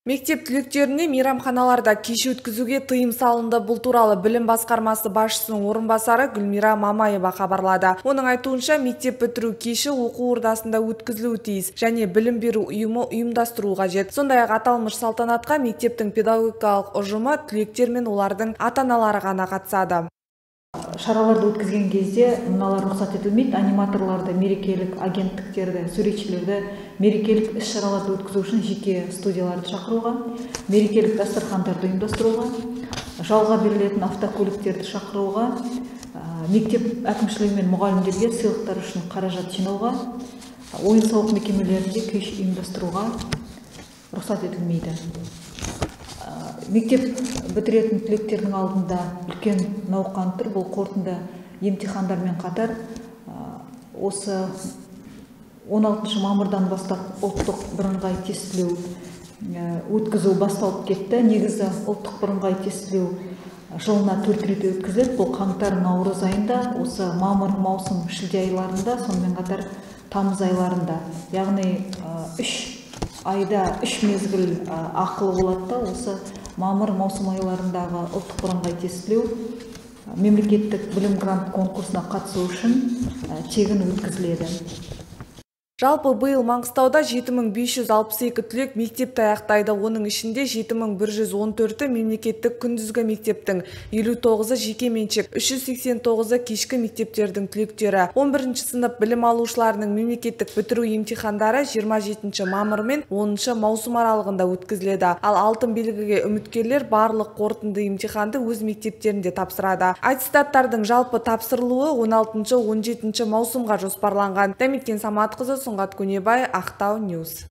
Мектеп түлектеріне мейрамханаларда кеш өткізуге тыйым салынды. Бұл туралы білім басқармасы басшысының орынбасары Гүлмира Мамаева хабарлады. Оның айтуынша, мектеп бітіру кеші оқу ордасында өткізілуі тиіс және білім беру ұйымы ұйымдастыру қажет. Сондай-ақ аталмыш салтанатқа мектептің педагогикалық ұжымы, түлектер мен олардың ата-аналары ғана қатысады. Шараларды өткізген кезде мыналар рұқсат етілмейді. Аниматорларды, мерекелік агенттіктерді, суретшілерді мерекелік іс-шараларды өткізу үшін жеке студияларды шақыруға, мерекелік дастархандарды ұйымдастыруға, жалға берілетін автокөліктерді шақыруға, мектеп әкімшілігі мен мұғалімдерге сыйлықтар үшін қаражат жинауға, ойын-сауық мекемелерінде кеш ұйымдастыруға рұқсат етілмейді. Мектеп бітіретін түлектердің алдында үлкен науқан тұр. Бұл қорытынды емтихандармен қатар осы 16 мамырдан бастап ұлттық бірыңғай тестілеу өткізу басталып кетті. Негізі ұлттық бірыңғай тестілеу жылына 4 рет өткізіледі. Бұл қаңтар, наурыз айында, осы мамыр, маусым, шілде айларында, сонымен қатар тамыз айларында. Яғни 3 айда 3 мезгіл ақылы болады да, осы мамыр, маусым айларындағы ұлттық бірыңғай тестілеу мемлекеттік білім грант конкурсына қатысу үшін тегін өткізіледі. Жалпы биыл Маңғыстауда 7562 түлек мектепті аяқтайды. Оның ішінде 7114-і мемлекеттік күндізгі мектептің, 59-і жеке меншік, 389-і кешкі мектептердің түлектері. 11-ші сынып білім алушыларының мемлекеттік бітіру емтихандары 27 мамыр мен 10 маусым аралығында өткізіледі. Ал алтын белгіге үміткерлер барлық қорытынды емтиханды өз мектептерінде тапсырады. Аттестаттардың жалпы тапсырылуы 16-17 маусымға жоспарланған. Дәметкен Саматқызы, Сұңғат Көнебай, Ақтау Ньюс.